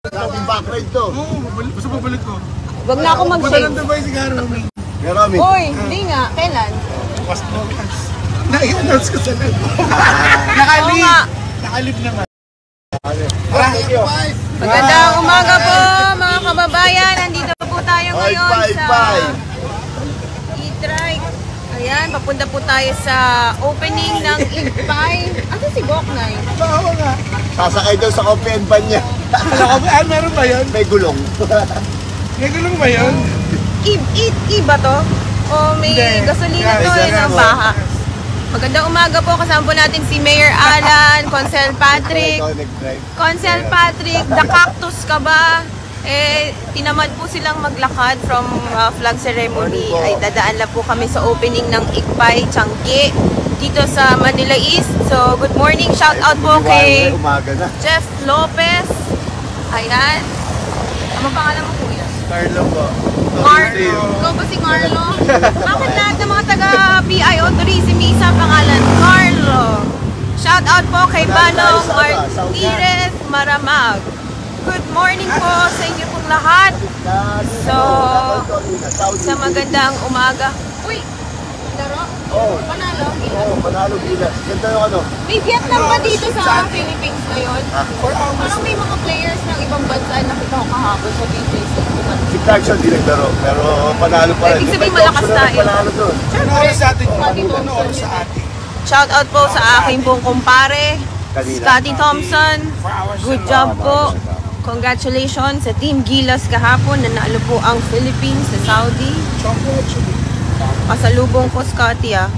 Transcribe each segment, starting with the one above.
Dating backride to. Oo, basta babalik ko. Huwag na ako mag-shave. Punta lang Dubai si Garami. Garami. Uy, hindi nga. Kailan? Bukas. Na-i-announce ko sa live. Nakalib. Nakalib naman. Magandang umaga po mga kababayan. Nandito po tayo ngayon sa E-Trike. Ayan, papunta po tayo sa opening ng Igpay. Ano si Boknay? Oo nga. Sasakay daw sa coffee and van niya. Meron ba yun? May gulong. May gulong ba yun? Iba to? O may gasolina to yun ang baha? Magandang umaga po. Kasama po natin si Mayor Alan, Consel Patrick. Consel Patrick, the cactus ka ba? Eh, tinamad po silang maglakad from flag ceremony. Ay dadaan lang po kami sa opening ng Igpay, Changi, dito sa Manila East. So, good morning. Shout out po kay Jeff Lopez. Ayan. Ano pangalan mo kuya? Carlo po. Carlo. Ikaw ba si Carlo? Bakit lahat ng mga taga-PIO Tourism may isang pangalan? Carlo. Shout out po kay Banong Martirez Maramag. Good morning po sa inyo pong lahat. So, sa magandang umaga. Uy, laro? Oo. Panalo? Oo, panalo Gilas. Ganda yung ano. May Vietnam ba dito sa Philippines ngayon? Parang may mga players ng ibang bansa na nakita ko kahapon sa BJC. Si Clarkson di naglaro, pero panalo pa rin. Ibig sabihin malakas tayo. Panalo doon. Ano sa atin? Ano sa atin? Shout out po sa aking pong kumpare, Scotty Thompson. Good job po. Congratulations sa Team Gilas kahapon. Nanalo po ang Philippines sa Saudi. Pasalubong ko, Scotty ah.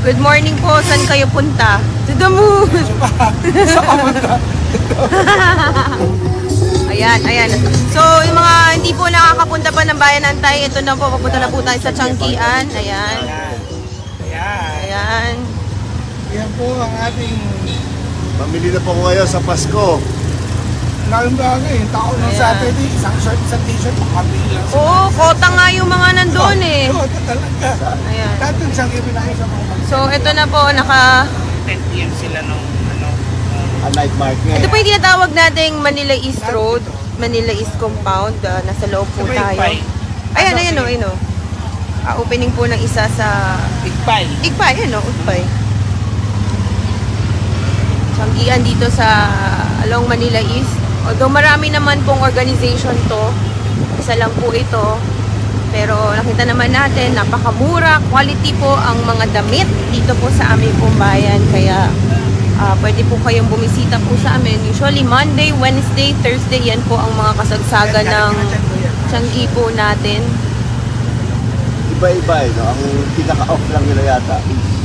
Good morning po. Saan kayo punta? To the moon! Ayan, ayan. So, yung mga hindi po nakakapunta pa ng Bayan ng Tay, ito na po, papunta na po tayo sa Changian. Ayan. Ayan. Yan po ang ating... Pamili na po ko ngayon sa Pasko. Laking bagay. Tao ng Saturday, isang short, isang t-shirt, makabili lang. Oo, kota nga yung mga nandun eh. Kota talaga. Ayan. Dati siyang ibinayos sa mga So, ito na po, naka... 10 p.m. sila nung A night market. Ito po yung tinatawag nating Manila East Road, Manila East Compound. Nasa loob po tayo. Ayan, ayan o, ayan o. Opening po ng isa sa... Igpay. Igpay, ayan o, Igpay. Changian dito sa along Manila East. Although marami naman pong organization to, isa lang po ito. Pero nakita naman natin, napakamura, quality po ang mga damit dito po sa aming pong bayan. Kaya pwede po kayong bumisita po sa amin. Usually Monday, Wednesday, Thursday, yan po ang mga kasagsagan ng Changi po natin. Iba-iba no? Ang pinaka-off lang nila yata.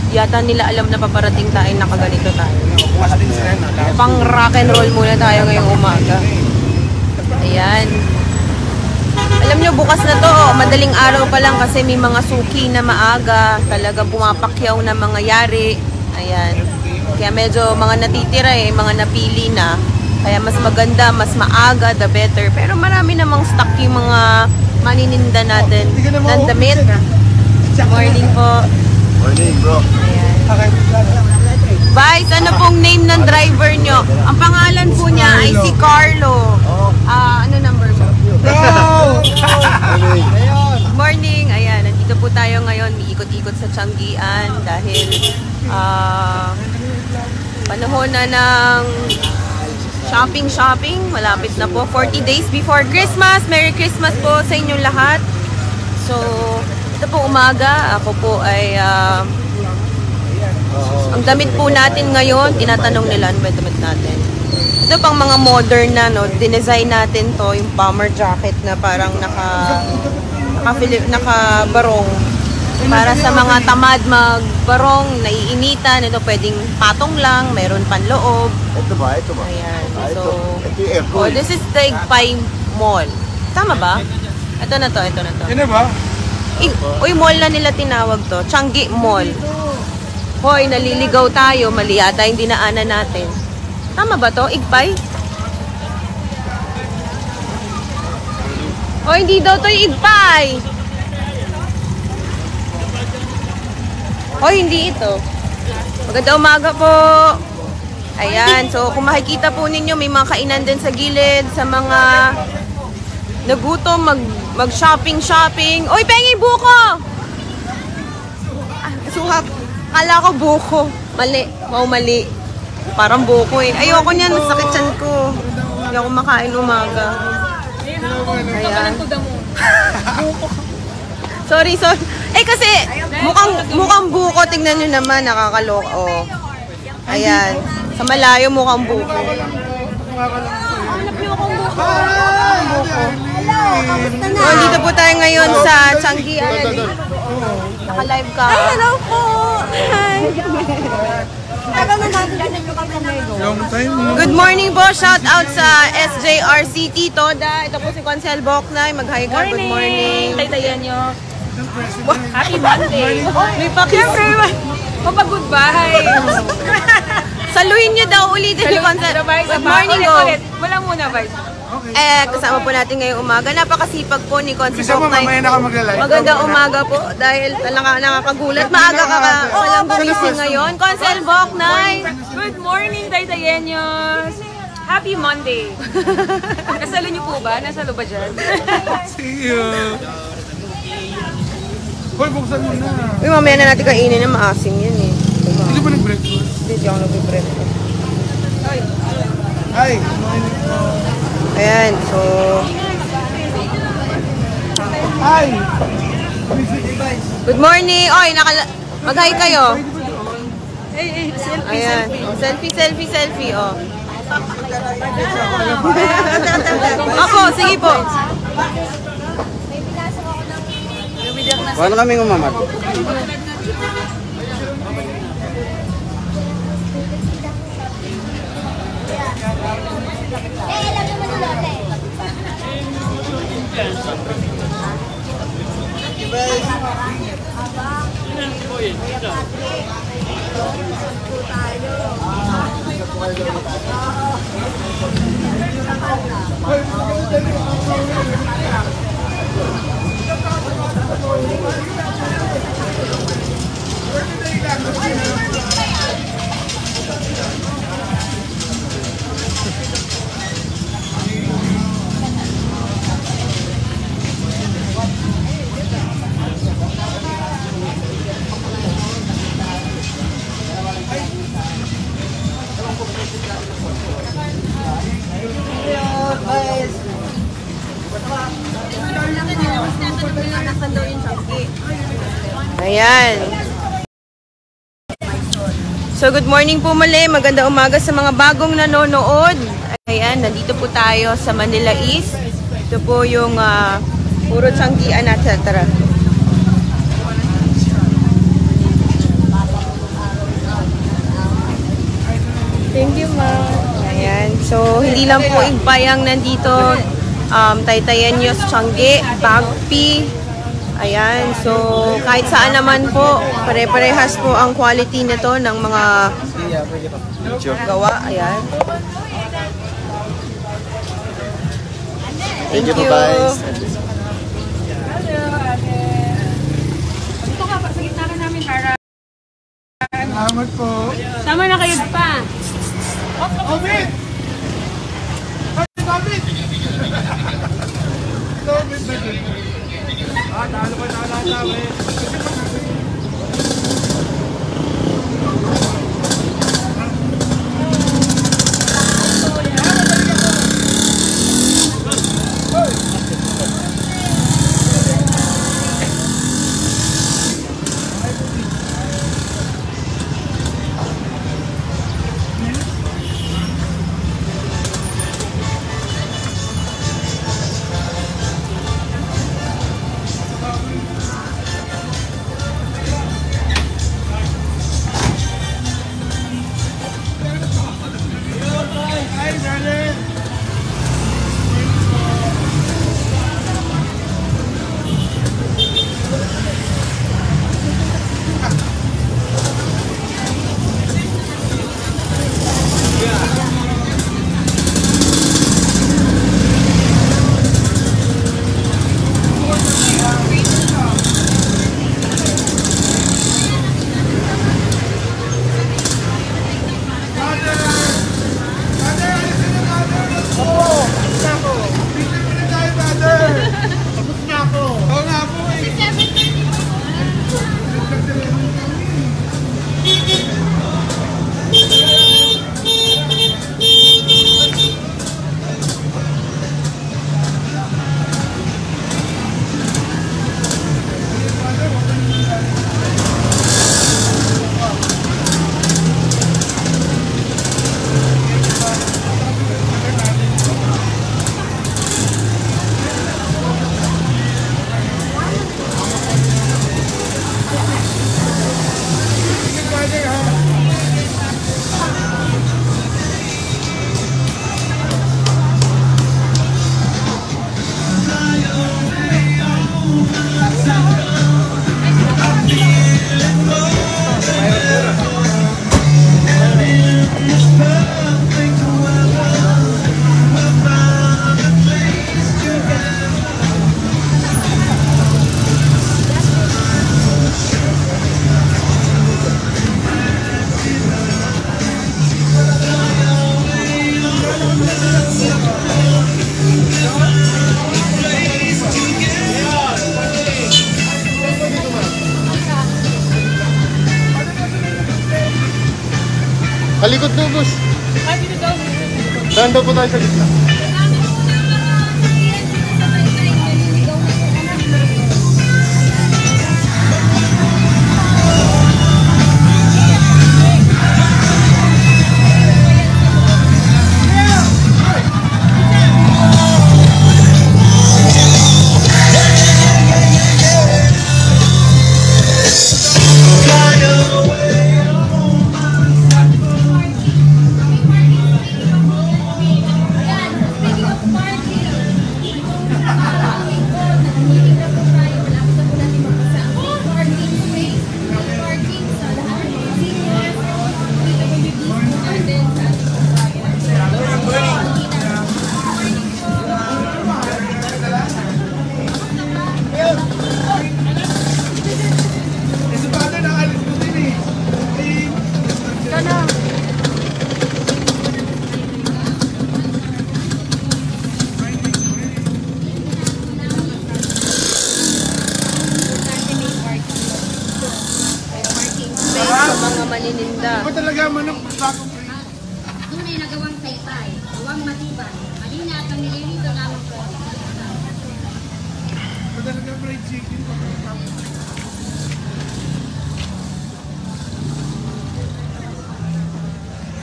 Yata nila alam na paparating tayo, nakaganito tayo. Bukas din sila na. Pang rock and roll muna tayo ngayong umaga. Ayan. Alam nyo, bukas na to, madaling araw pa lang kasi may mga suki na maaga. Talaga bumapakyaw na mga yari. Ayan. Kaya medyo mga natitira eh, mga napili na. Kaya mas maganda, mas maaga, the better. Pero marami namang stock yung mga manininda natin ng damit. Morning po. Morning bro. Ayan. Vice, ano pong name ng driver nyo? Ang pangalan po niya ay si Carlo. Ano number mo? Morning. Ayan, nandito po tayo ngayon. Iikot-ikot sa Changian dahil panahon na ng shopping. Malapit na po. 40 days before Christmas. Merry Christmas po sa inyong lahat. So, ito po umaga. Ako po ay ang damit po natin ngayon, tinatanong nila ano ba damit natin. Ito pang mga modern na, no? Dinesign natin to, yung bomber jacket na parang naka-barong. Para sa mga tamad magbarong, naiinitan, ito pwedeng patong lang, meron panloob. Ito ba? Ayan. So, ito yung aircon. this is the Igpay Mall. Tama ba? Ito na to. Yan na ba? Uy, mall na nila tinawag to. Changi Mall. Hoy, naliligaw tayo. Mali yata yung dinaanan natin. Tama ba to? Igpay? Hoy, hindi daw to yung Igpay. Hoy, hindi ito. Magandang umaga po. Ayan, so kung makikita po ninyo, may mga kainan din sa gilid, sa mga nagutom, mag-shopping. Uy, pengi buko! Suhak. Kala ko buko. Mali. Mali. Parang buko eh. Ayoko niyan, masakit tiyan ko. Hindi ako makain umaga. Ayan. Sorry. Eh kasi, mukhang buko. Tingnan nyo naman, nakakaloka. Oh. Ayan. Sa malayo, mukhang buko. Oh, dito po tayo ngayon sa Changi. Naka-live ka. Ay, hello po! Hi! Good morning po! Shout out sa SJRCT Toda. Ito po si Consel Boknay. Mag-hi ka. Good morning. Taytayan nyo. Happy Monday. May pakis. Mapag-goodbye. Saluhin nyo daw ulitin ni Consel. Good morning po. Wala muna, Vice. Kasama po natin ngayong umaga. Napakasipag po ni Consel Bisa mo, Boknay. mamaya na ka magla-live. Magandang umaga po dahil nakakagulat. Maaga ka palang gumising ngayon. Consel Boknay. Good morning, Taytayenyos. Happy Monday. Nasalo nyo po ba? Nasalo ba dyan? See you. Hoy, buksan mo na. Uy, mamaya na natin kainin na maasim yan eh. Hindi ba nag-breakfast? Hindi ako nag-breakfast. Hi. Ayan, so... Hi. Good morning! Oy, mag-hi kayo. Ayan. Selfie, oh. Ako, sige po. Paano kaming umamat? Ayan. So, good morning po muli. Magandang umaga sa mga bagong nanonood. Ayan, nandito po tayo sa Manila East. Ito po yung puro Changian, etc. Thank you, ma'am. Ayan. So, hindi lang po Igbayang nandito. Taytayenyos, Changi, Bagpi. Ayan. So, kahit saan naman po, pare-parehas po ang quality nito ng mga gawa. Ayan. Thank you. Ito ka pa, sa gitna ka namin para... Salamat po. Sama na kayo pa. David! David! Talo ko na lang namin. Doon po tayo sa gitna. Mga manininda. Ito talaga manok bagong breed. Tunay na gawang taytay, gawang matibay, malina at ang nililito namin po. Ito talaga fried chicken.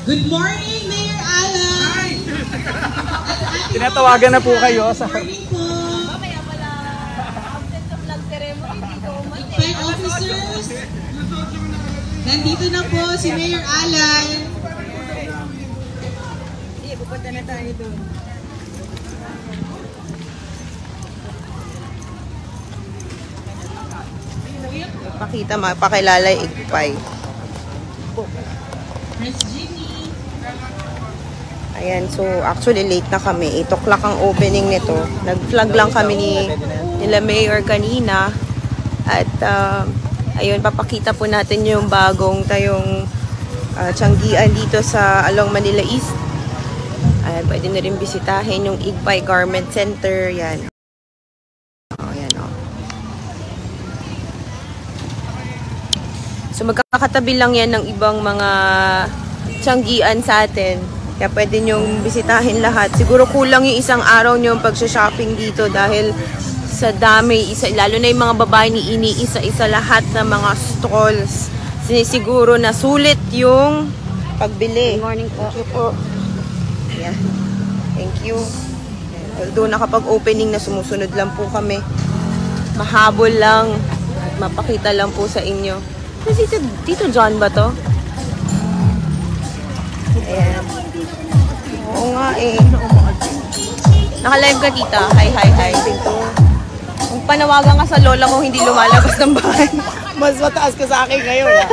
Good morning, Mayor Alan! Tinatawagan na po kayo sa... Good morning po! Mamaya pala, absent sa vlog ceremony, dito umatin. Fire officers! Nandito na po si Mayor Alan. Sige, pupunta na tayo doon. Pakita, mapakilala yung igpay. Miss Jimmy. Ayan, so actually late na kami. 8 o'clock ang opening nito. Nag-vlog lang kami nila Mayor kanina. At ayun, papakita po natin yung bagong tayong tiyanggian dito sa along Manila East. Ayan, pwede na rin bisitahin yung Igpay Garment Center. Yan. Ayan, oh. So magkakatabi lang yan ng ibang mga tiyanggian sa atin. Kaya pwede nyong bisitahin lahat. Siguro kulang yung isang araw nyo pag-shopping dito dahil sa dami, lalo na yung mga babae ni iniisa-isa lahat ng mga stalls. Sinisiguro na sulit yung pagbili. Good morning po. Thank you po. Yeah. Thank you. Although nakapag-opening na, sumusunod lang po kami. Mahabol lang. Mapakita lang po sa inyo. Tito John ba to? Ayan. Oo nga eh. Naka-live ka, tita. Hi, hi, hi. Kung panawagan ka sa lola ko, hindi lumalabas ng bahay. Mas mataas ka sa akin ngayon, ha?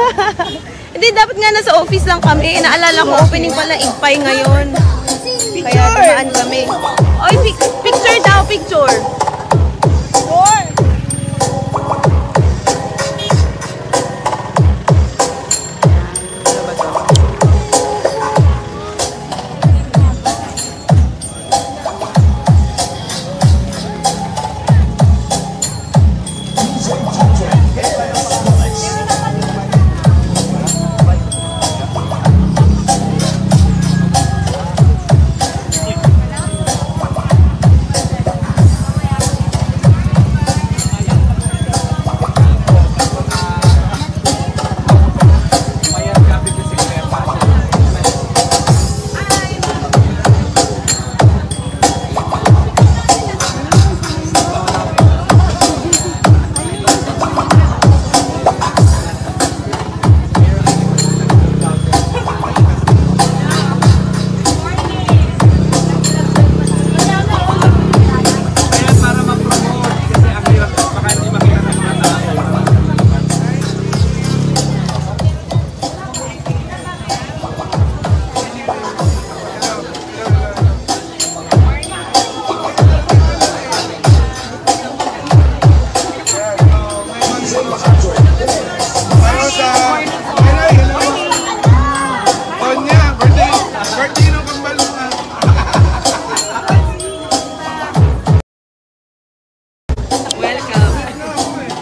Hindi, dapat nga nasa office lang kami. Naalala ko, opening pala Igpay ngayon. Kaya tumaan kami. Oy, picture daw, picture. Sure.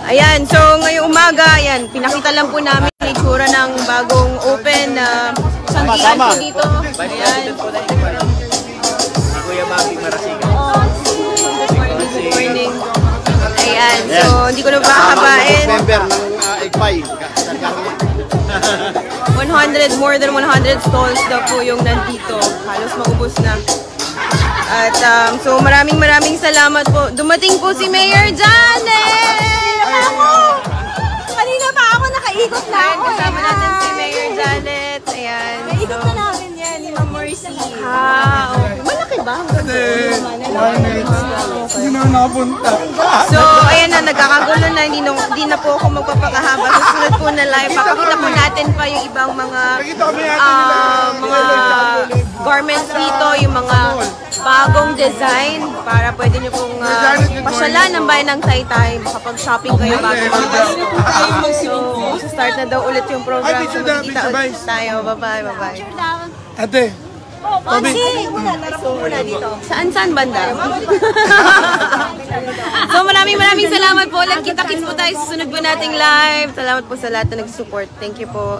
Ayan, so ngayong umaga, ayan, pinakita lang po namin yung itsura ng bagong open na tiyanggian po dito. Ayan. Good morning. Ayan, so hindi ko na makakabain. Member ng Egpay. 100, more than 100 stalls daw po yung nandito. Halos maubos na. At so maraming salamat po. Dumating po si Mayor Janet! Ako! Kanina pa ako nakaikot na ako. Kasama natin si Mayor Janet. Ayan. Naikot na namin yan ni Ma'am Mercy. Okay. Malaki ba? Hindi na napunta. So, ayan na, nagkakagulo na, hindi na po ako magpapakahaba. Susunod po na live, papakita po natin pa yung ibang mga garments dito, yung mga bagong design para pwede nyo pong pasyalan ng bayan ng Taytay, makapag-shopping kayo bago So, start na daw ulit yung program. So, magkita ulit tayo. Bye-bye. Ate, Saan banda? So maraming salamat po. Kita-kits po tayo sa susunod po nating live. Salamat po sa lahat na nag-support. Thank you po.